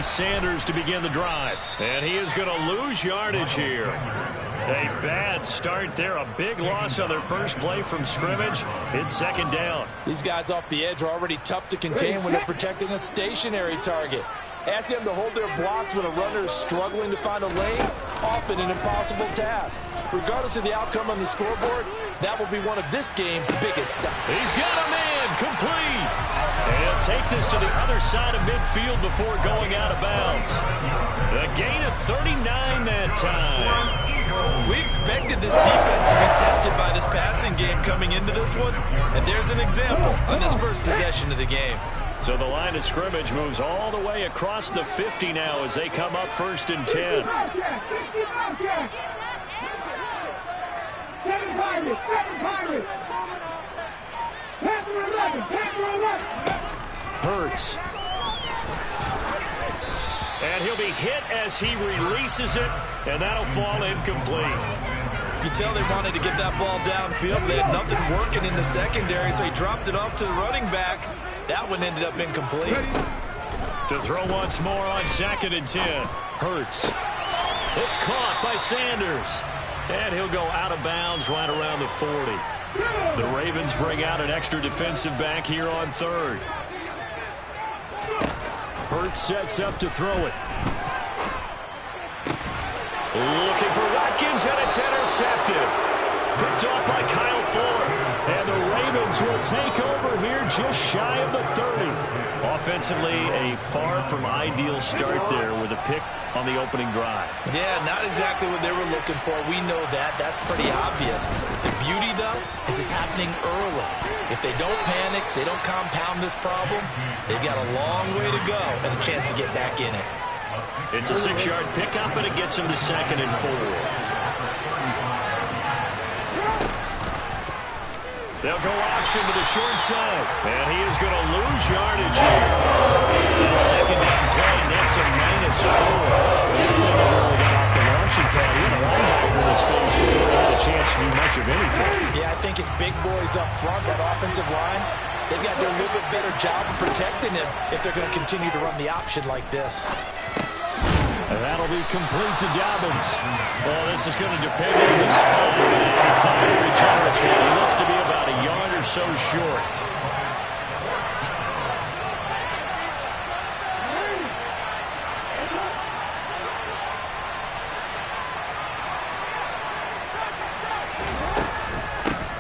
Sanders to begin the drive. And he is going to lose yardage here. A bad start there. A big loss on their first play from scrimmage. It's second down. These guys off the edge are already tough to contain when they're protecting a stationary target. Asking them to hold their blocks when a runner is struggling to find a lane, often an impossible task. Regardless of the outcome on the scoreboard, that will be one of this game's biggest stops. He's got a man complete. And take this to the other side of midfield before going out of bounds. A gain of 39 that time. We expected this defense to be tested by this passing game coming into this one, and there's an example on this first possession of the game. So the line of scrimmage moves all the way across the 50 now as they come up 1st and 10. Hurts. And he'll be hit as he releases it, and that'll fall incomplete. You can tell they wanted to get that ball downfield, but they had nothing working in the secondary, so he dropped it off to the running back. That one ended up incomplete. To throw once more on 2nd and 10. Hurts. It's caught by Sanders. And he'll go out of bounds right around the 40. The Ravens bring out an extra defensive back here on 3rd. Hurts sets up to throw it. Looking for Watkins, and it's intercepted. Picked off by Kyle Fuller. And the Ravens will take over here just shy of the 30. Offensively, a far from ideal start there with a pick on the opening drive. Yeah, not exactly what they were looking for. We know that. That's pretty obvious. The beauty, though, is it's happening early. If they don't panic, they don't compound this problem, they've got a long way to go and a chance to get back in it. It's a 6-yard pickup, and it gets him to 2nd and 4. They'll go option to the short side. And he is going to lose yardage here. And 2nd down play, that's a -4. He got off the launching pad. He had a linebacker in his face before he had a chance to do much of anything. Yeah, I think it's big boys up front, that offensive line. They've got to do a little bit better job of protecting him if they're going to continue to run the option like this. And that'll be complete to Dobbins. Well, this is going to depend on the spot, but it's not a very generous one. He looks to be about a yard or so short.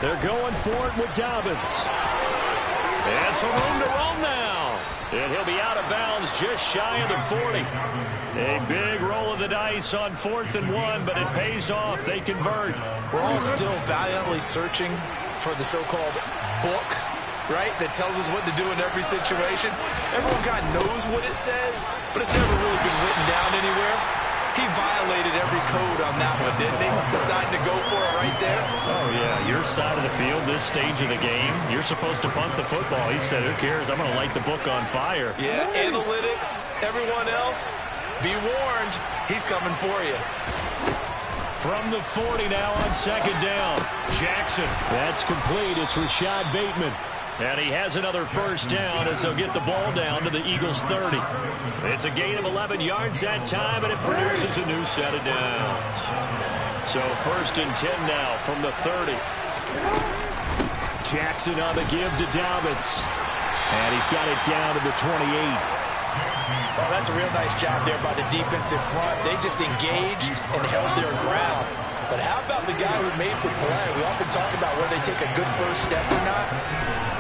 They're going for it with Dobbins. And some room to roam now. And he'll be out of bounds just shy of the 40. A big roll of the dice on 4th and 1, but it pays off. They convert. We're all still valiantly searching for the so-called book, right, that tells us what to do in every situation. Everyone kind of knows what it says, but it's never really been written down anywhere. He violated every code on that one, didn't he? Deciding to go for it right there. Oh, yeah. Your side of the field, this stage of the game, you're supposed to punt the football. He said, who cares? I'm going to light the book on fire. Yeah, analytics, everyone else, be warned. He's coming for you. From the 40 now on 2nd down. Jackson. That's complete. It's Rashad Bateman. And he has another first down as they'll get the ball down to the Eagles' 30. It's a gain of 11 yards that time, and it produces a new set of downs. So 1st and 10 now from the 30. Jackson on the give to Dobbins. And he's got it down to the 28. Oh, that's a real nice job there by the defensive front. They just engaged and held their ground. But how about the guy who made the play? We often talk about whether they take a good first step or not.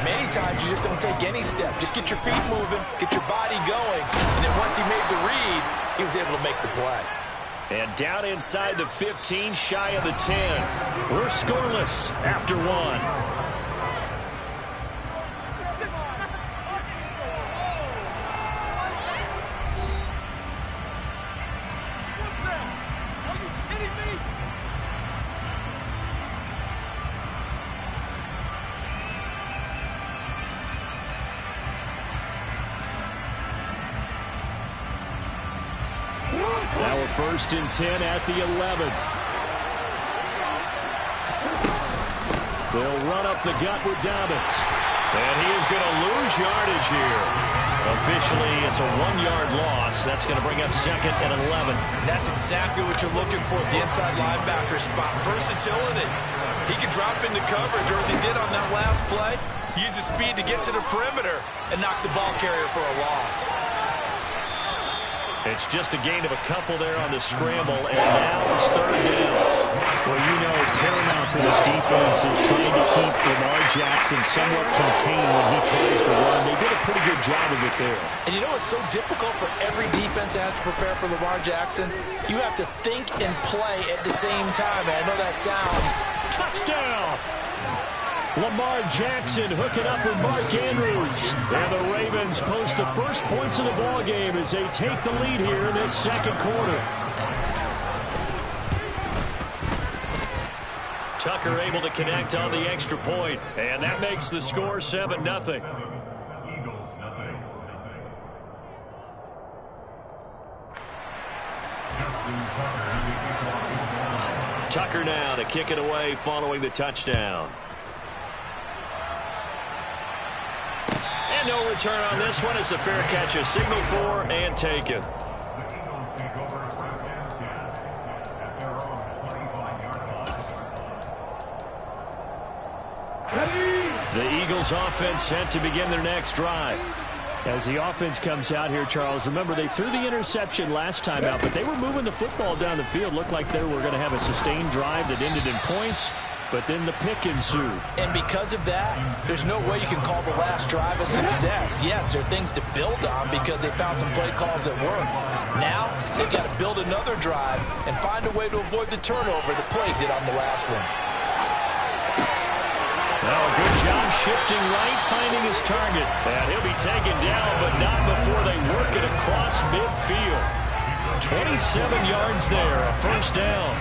Many times you just don't take any step. Just get your feet moving, get your body going. And then once he made the read, he was able to make the play. And down inside the 15, shy of the 10. We're scoreless after 1. Now we're 1st and 10 at the 11. They'll run up the gut with Dobbins. And he is going to lose yardage here. Officially, it's a 1-yard loss. That's going to bring up 2nd and 11. And that's exactly what you're looking for at the inside linebacker spot. Versatility. He can drop into coverage, or as he did on that last play, use his speed to get to the perimeter and knock the ball carrier for a loss. It's just a gain of a couple there on the scramble, and now it's 3rd down. Well, you know, paramount for this defense is trying to keep Lamar Jackson somewhat contained when he tries to run. They did a pretty good job of it there. And you know what's so difficult for every defense that has to prepare for Lamar Jackson? You have to think and play at the same time. And I know that sounds... Touchdown! Lamar Jackson hooking up with Mark Andrews. And the Ravens post the first points of the ball game as they take the lead here in this 2nd quarter. Tucker able to connect on the extra point, and that makes the score 7-0. Tucker now to kick it away following the touchdown. And no return on this one as the fair catch is signaled for and taken. The Eagles offense set to begin their next drive. As the offense comes out here, Charles, remember they threw the interception last time out, but they were moving the football down the field. Looked like they were going to have a sustained drive that ended in points, but then the pick ensued. And because of that, there's no way you can call the last drive a success. Yes, there are things to build on because they found some play calls that work. Now, they've got to build another drive and find a way to avoid the turnover the play did on the last one. Well, a good job shifting right, finding his target. And he'll be taken down, but not before they work it across midfield. 27 yards there, a 1st down.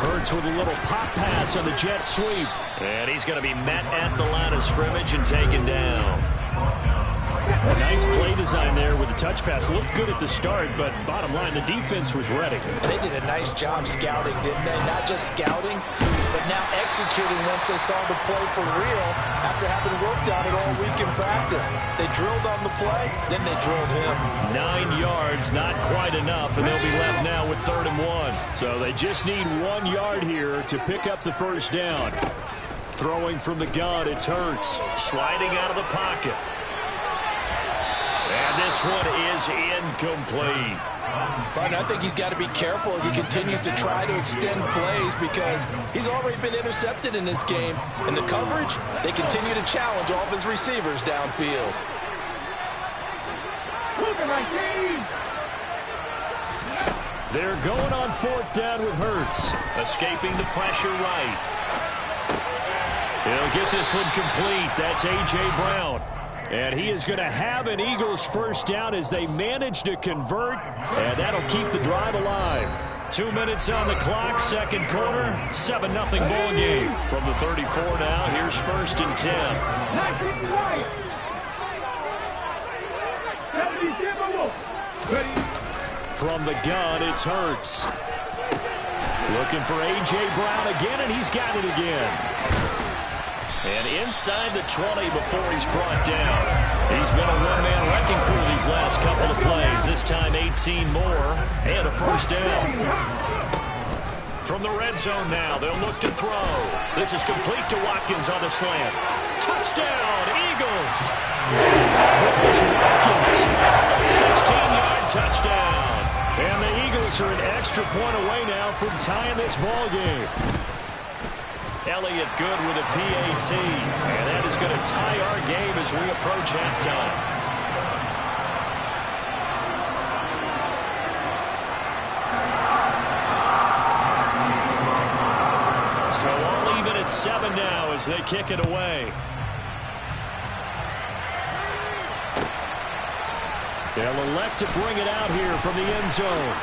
Hurts with a little pop pass on the jet sweep. And he's going to be met at the line of scrimmage and taken down. A nice play design there with the touch pass. Looked good at the start, but bottom line, the defense was ready. They did a nice job scouting, didn't they? Not just scouting, but now executing once they saw the play for real after having worked on it all week in practice. They drilled on the play, then they drilled him. 9 yards, not quite enough, and they'll be left now with 3rd and 1. So they just need 1 yard here to pick up the 1st down. Throwing from the gun, it's Hurts. Sliding out of the pocket. And this one is incomplete. But I think he's got to be careful as he continues to try to extend plays because he's already been intercepted in this game. And the coverage, they continue to challenge all of his receivers downfield. They're going on 4th down with Hurts. Escaping the pressure right. He'll get this one complete. That's A.J. Brown. And he is going to have an Eagles 1st down as they manage to convert, and that'll keep the drive alive. 2 minutes on the clock, 2nd quarter, 7-0 ball game. From the 34 now, here's 1st and 10. From the gun, it's Hurts. Looking for A.J. Brown again, and he's got it again. And inside the 20 before he's brought down. He's been a one-man wrecking crew these last couple of plays. This time 18 more and a 1st down. From the red zone now, they'll look to throw. This is complete to Watkins on the slant. Touchdown, Eagles! Watkins. A 16-yard touchdown. And the Eagles are an extra point away now from tying this ball game. Elliott good with a PAT. And that is going to tie our game as we approach halftime. So all even at 7 now as they kick it away. They'll elect to bring it out here from the end zone.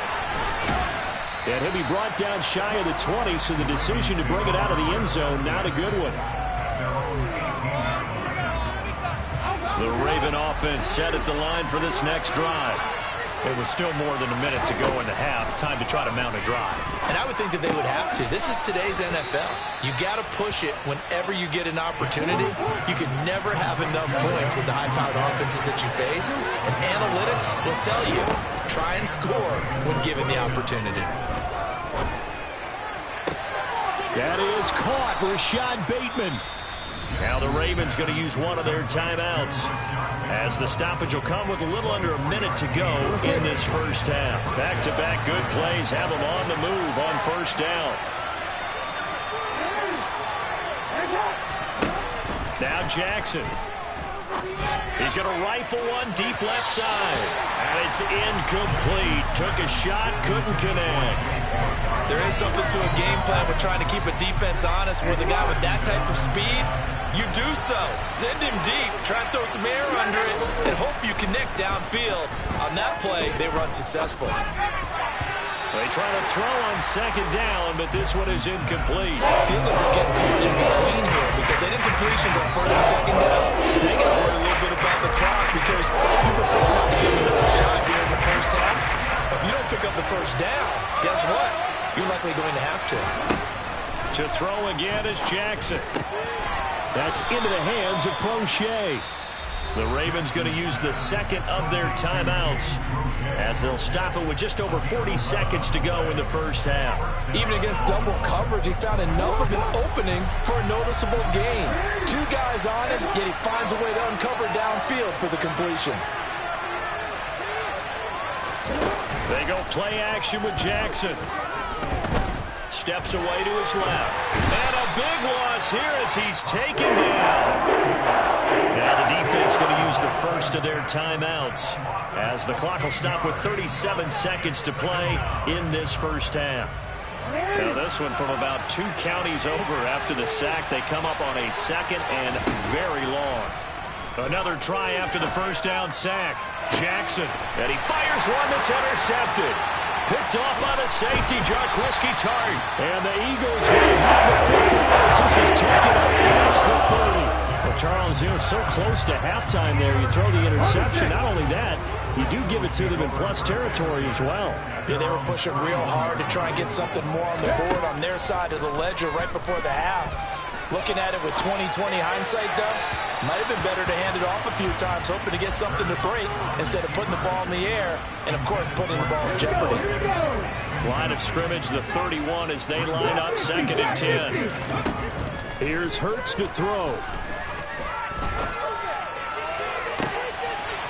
And he'll be brought down shy of the 20, so the decision to bring it out of the end zone, not a good one. The Raven offense set at the line for this next drive. It was still more than a minute to go in the half. Time to try to mount a drive. And I would think that they would have to. This is today's NFL. You got to push it whenever you get an opportunity. You can never have enough points with the high-powered offenses that you face. And analytics will tell you, try and score when given the opportunity. That is caught. Rashad Bateman. Now the Ravens going to use one of their timeouts, as the stoppage will come with a little under a minute to go in this first half. Back-to-back good plays have them on the move on first down. Now Jackson. He's going to rifle one deep left side. And it's incomplete. Took a shot, couldn't connect. There is something to a game plan with trying to keep a defense honest, where the guy with that type of speed, you do so. Send him deep, try and throw some air under it, and hope you connect downfield. On that play, they were unsuccessful. They try to throw on second down, but this one is incomplete. Feels like they're getting caught in between here, because they did completions on first and second down. They got to worry a little bit about the clock, because you prefer not to give them another shot here in the first half. If you don't pick up the first down, guess what? You're likely going to have to. To throw again is Jackson. That's into the hands of Prochet. The Ravens going to use the second of their timeouts, as they'll stop it with just over 40 seconds to go in the first half. Even against double coverage, he found enough of an opening for a noticeable gain. Two guys on him, yet he finds a way to uncover downfield for the completion. They go play action with Jackson. Steps away to his left. And a big loss here as he's taken down. Now the defense going to use the first of their timeouts, as the clock will stop with 37 seconds to play in this first half. Now this one from about 2 counties over after the sack. They come up on a second and very long. Another try after the first down sack. Jackson, and he fires one that's intercepted. Picked off by the safety, Jarquiski Tart. And the Eagles will have the football as this is taken up past the 30. Well, Charles, you know, so close to halftime there. You throw the interception. Not only that, you do give it to them in plus territory as well. Yeah, they were pushing real hard to try and get something more on the board on their side of the ledger right before the half. Looking at it with 20/20 hindsight, though, might have been better to hand it off a few times, hoping to get something to break instead of putting the ball in the air and, of course, putting the ball in jeopardy. Line of scrimmage, the 31, as they line up second and 10. Here's Hurts to throw.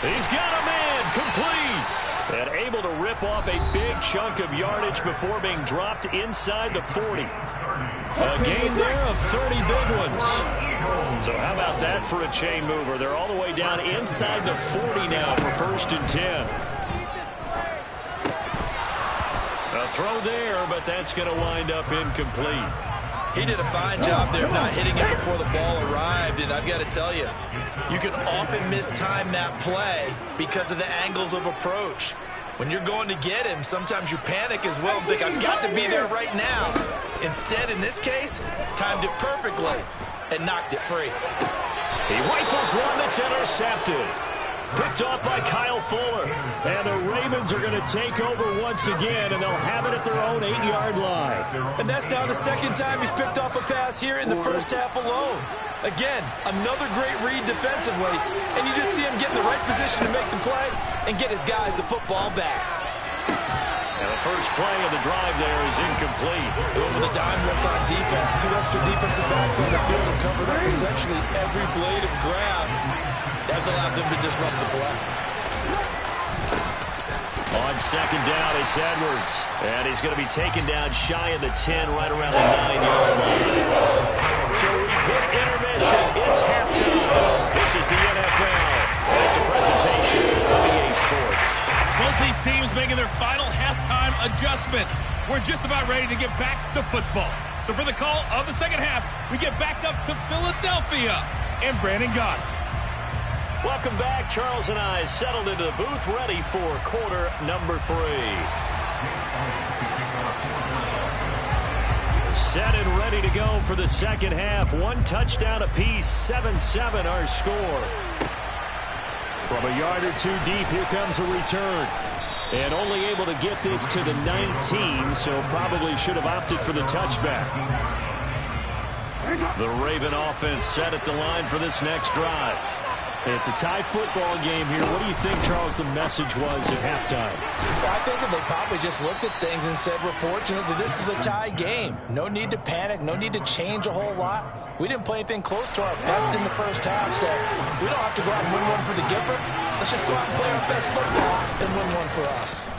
He's got a man, complete. And able to rip off a big chunk of yardage before being dropped inside the 40. A gain there of 30 big ones. So how about that for a chain mover? They're all the way down inside the 40 now for first and 10. A throw there, but that's going to wind up incomplete. He did a fine job there of not hitting it before the ball arrived, and I've got to tell you, you can often mistime that play because of the angles of approach. When you're going to get him, sometimes you panic as well and think, I've got to be there right now. Instead, in this case, timed it perfectly and knocked it free. He rifles one that's intercepted. Picked off by Kyle Fuller. And the Ravens are going to take over once again, and they'll have it at their own 8-yard line. And that's now the second time he's picked off a pass here in the first half alone. Again, another great read defensively, and you just see him get in the right position to make the play and get his guys the football back. And the first play of the drive there is incomplete. With a dime left on defense, 2 extra defensive backs on the field and covered up essentially every blade of grass. That allowed them to disrupt the play. On second down, it's Edwards. And he's going to be taken down shy of the 10, right around the 9-yard line. So we hit intermission. It's halftime. This is the NFL. And it's a presentation of EA Sports. Both these teams making their final halftime adjustments. We're just about ready to get back to football. So for the call of the second half, we get back up to Philadelphia and Brandon Gott. Welcome back. Charles and I settled into the booth, ready for quarter number 3. Set and ready to go for the second half. 1 touchdown apiece, 7-7 our score. From a yard or 2 deep, here comes a return. And only able to get this to the 19, so probably should have opted for the touchback. The Raven offense set at the line for this next drive. It's a tie football game here. What do you think, Charles, the message was at halftime? Well, I think that they probably just looked at things and said, we're fortunate that this is a tie game. No need to panic. No need to change a whole lot. We didn't play anything close to our best in the first half, so we don't have to go out and win one for the Gipper. Let's just go out and play our best football and win one for us.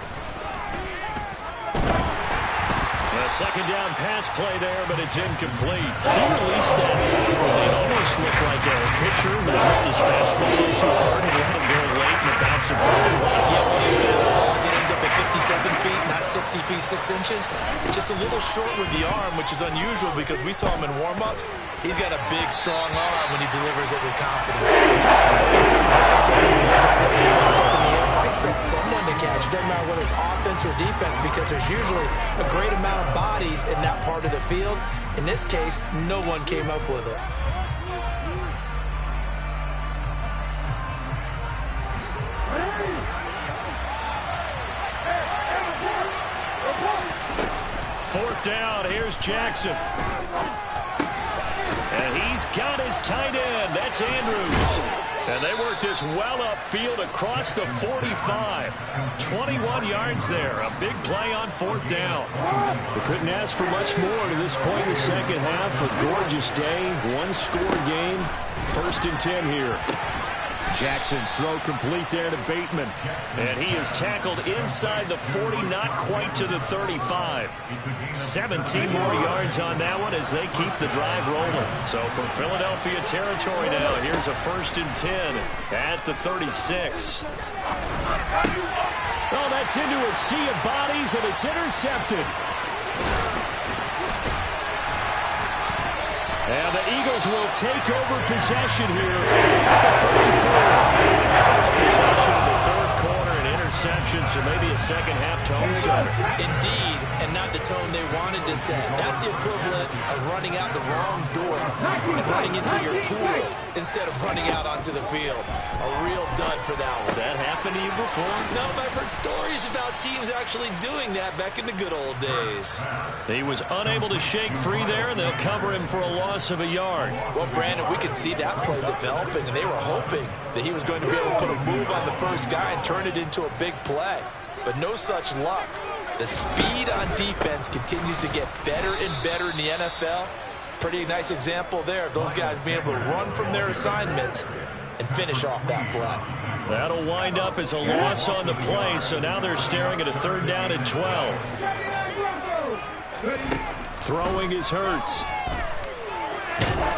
A second down pass play there, but it's incomplete. He released that. It almost looked like a pitcher who whipped his fastball a little too hard and let him go late and it bounced in front of the plate. Yeah, one of those fastballs that ends up at 57 feet, not 60 feet, 6 inches. Just a little short with the arm, which is unusual because we saw him in warm-ups. He's got a big, strong arm when he delivers it with confidence. I expect someone to catch. It doesn't matter whether it's offense or defense because there's usually a great amount of bodies in that part of the field. In this case, no one came up with it. Fourth down, here's Jackson. And he's got his tight end. That's Andrews. And they work this well upfield across the 45. 21 yards there. A big play on fourth down. We couldn't ask for much more to this point in the second half. A gorgeous day. One-score game. 1st and 10 here. Jackson's throw complete there to Bateman. And he is tackled inside the 40, not quite to the 35. 17 more yards on that one as they keep the drive rolling. So from Philadelphia territory now, here's a 1st and 10 at the 36. Oh, that's into a sea of bodies, and it's intercepted. And the Eagles will take over possession here at the 34. First possession of the third quarter, an interception, so maybe a second-half tone setter. Indeed, and not the tone they wanted to set. That's the equivalent of running out the wrong door and running into your pool instead of running out onto the field. A real dud for that one. Has that happened to you before? No, but I've heard stories about teams actually doing that back in the good old days. He was unable to shake free there, and they'll cover him for a loss of a yard. Well, Brandon, we could see that play developing, and they were hoping that he was going to be able to put a move on the first guy and turn it into a big play. But no such luck. The speed on defense continues to get better and better in the NFL. Pretty nice example there of those guys being able to run from their assignments and finish off that play. That'll wind up as a loss on the play, so now they're staring at a 3rd down and 12. Throwing is Hurts.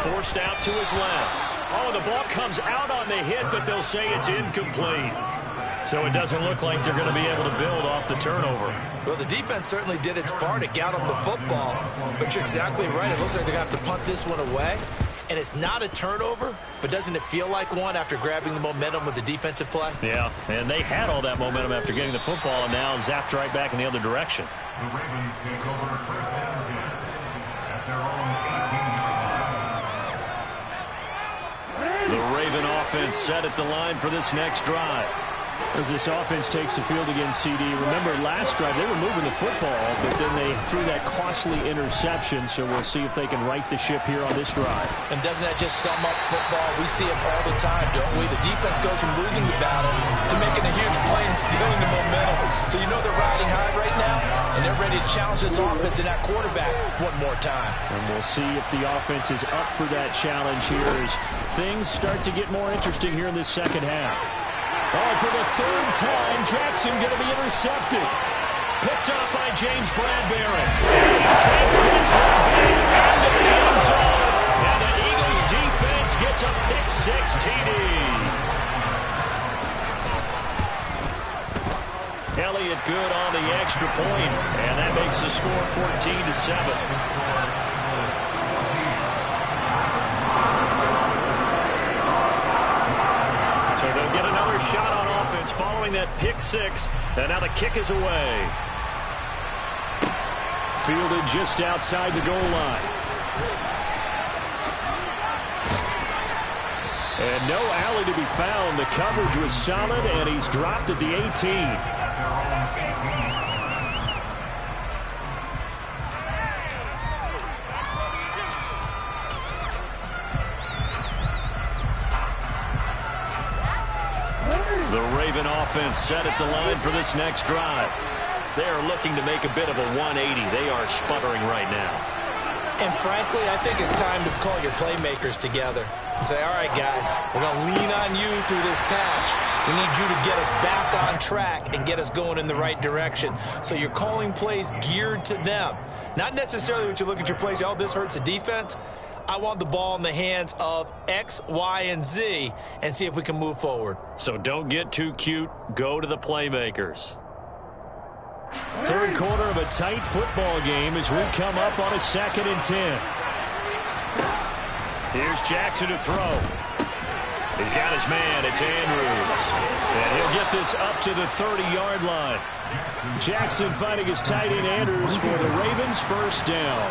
Forced out to his left. Oh, the ball comes out on the hit, but they'll say it's incomplete. So it doesn't look like they're going to be able to build off the turnover. Well, the defense certainly did its part. It got them the football. But you're exactly right. It looks like they're going to have to punt this one away. And it's not a turnover, but doesn't it feel like one after grabbing the momentum with the defensive play? Yeah, and they had all that momentum after getting the football and now zapped right back in the other direction. The Ravens take over first and 10 at their own 18. The Raven offense set at the line for this next drive. As this offense takes the field against CD, remember last drive they were moving the football, but then they threw that costly interception, so we'll see if they can right the ship here on this drive. And doesn't that just sum up football? We see it all the time, don't we? The defense goes from losing the battle to making a huge play and stealing the momentum. So you know they're riding high right now, and they're ready to challenge this offense and that quarterback one more time. And we'll see if the offense is up for that challenge here as things start to get more interesting here in this second half. Oh, for the 3rd time, Jackson going to be intercepted. Picked up by James Bradbury. He takes this one back into the end zone. And the Eagles defense gets a pick-6 TD. Elliott good on the extra point, and that makes the score 14-7. Shot on offense following that pick-6, and now the kick is away. Fielded just outside the goal line. And no alley to be found. The coverage was solid, and he's dropped at the 18. The Raven offense set at the line for this next drive. They are looking to make a bit of a 180. They are sputtering right now. And frankly, I think it's time to call your playmakers together and say, all right, guys, we're going to lean on you through this patch. We need you to get us back on track and get us going in the right direction. So you're calling plays geared to them. Not necessarily when you look at your plays, oh, this hurts the defense. I want the ball in the hands of X, Y, and Z and see if we can move forward. So don't get too cute. Go to the playmakers. Third quarter of a tight football game as we come up on a 2nd and 10. Here's Jackson to throw. He's got his man. It's Andrews. And he'll get this up to the 30-yard line. Jackson finding his tight end Andrews for the Ravens' first down.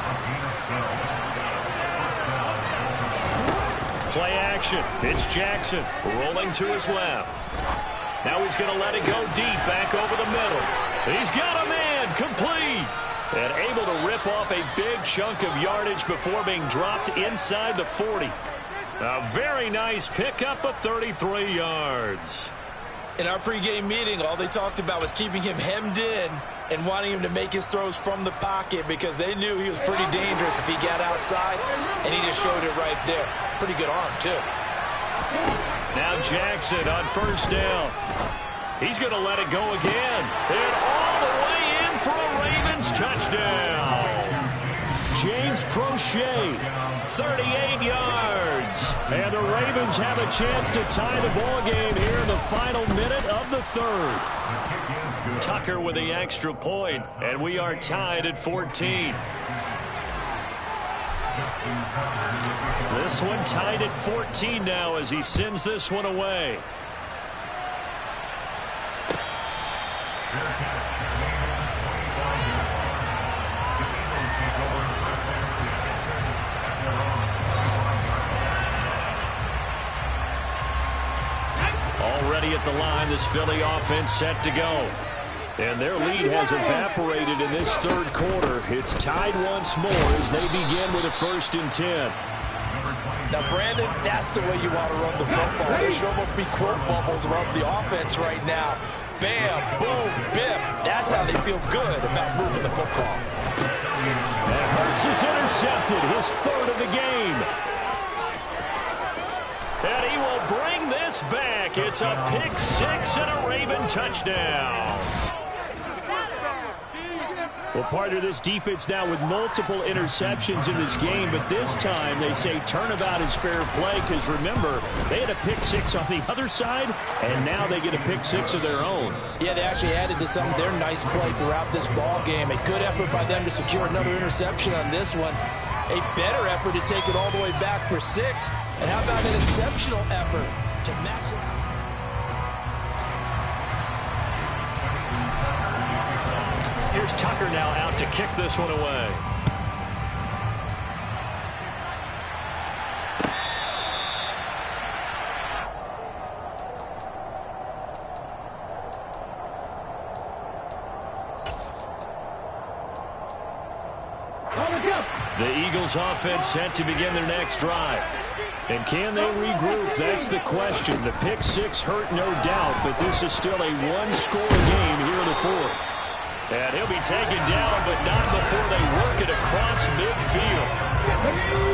Play action. It's Jackson rolling to his left. Now he's going to let it go deep back over the middle. He's got a man complete. And able to rip off a big chunk of yardage before being dropped inside the 40. A very nice pickup of 33 yards. In our pregame meeting, all they talked about was keeping him hemmed in and wanting him to make his throws from the pocket because they knew he was pretty dangerous if he got outside, and he just showed it right there. Pretty good arm, too. Now Jackson on first down. He's going to let it go again. And all the way in for a Ravens touchdown. James Prochet, 38 yards. And the Ravens have a chance to tie the ball game here in the final minute of the third. Tucker with the extra point, and we are tied at 14. This one tied at 14 now as he sends this one away. Already at the line, this Philly offense set to go. And their lead has evaporated in this third quarter. It's tied once more as they begin with a 1st and 10. Now, Brandon, that's the way you want to run the football. There should almost be quote bubbles around the offense right now. Bam, boom, biff. That's how they feel good about moving the football. And Hurts is intercepted, his 3rd of the game. And he will bring this back. It's a pick 6 and a Raven touchdown. Well, partner, this defense now with multiple interceptions in this game, but this time they say turnabout is fair play because, remember, they had a pick 6 on the other side, and now they get a pick 6 of their own. Yeah, they actually added to some of their nice play throughout this ball game. A good effort by them to secure another interception on this one. A better effort to take it all the way back for 6. And how about an exceptional effort to maximize? Here's Tucker now out to kick this one away. The Eagles offense set to begin their next drive. And can they regroup? That's the question. The pick 6 hurt, no doubt, but this is still a one-score game here in the 4th. And he'll be taken down, but not before they work it across midfield.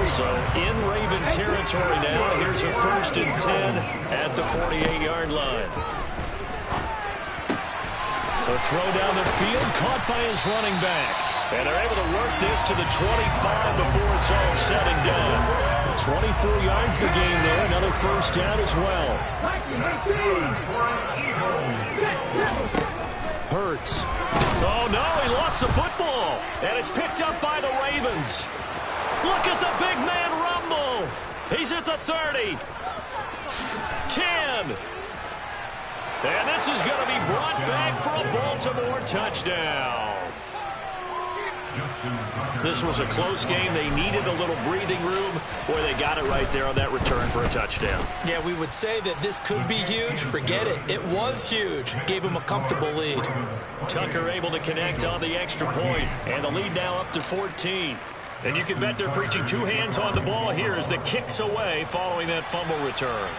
So in Raven territory now, here's a 1st and 10 at the 48-yard line. The throw down the field, caught by his running back. And they're able to work this to the 25 before it's all said and done. 24 yards the gain there, another 1st down as well. Hurts. Oh, no, he lost the football. And it's picked up by the Ravens. Look at the big man rumble. He's at the 30. 10. And this is going to be brought back for a Baltimore touchdown. This was a close game. They needed a little breathing room. Boy, they got it right there on that return for a touchdown. Yeah, we would say that this could be huge. Forget it. It was huge. Gave him a comfortable lead. Tucker able to connect on the extra point, and the lead now up to 14. And you can bet they're preaching two hands on the ball here as the kick's away following that fumble return.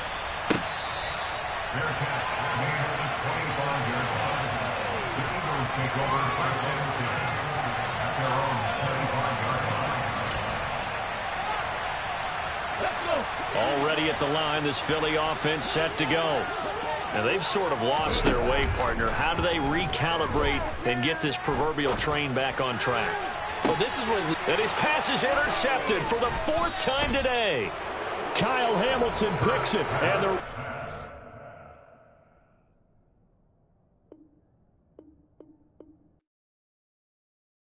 Already at the line, this Philly offense set to go. Now, they've sort of lost their way, partner. How do they recalibrate and get this proverbial train back on track? Well, this is where... And his pass is intercepted for the fourth time today. Kyle Hamilton picks it, and the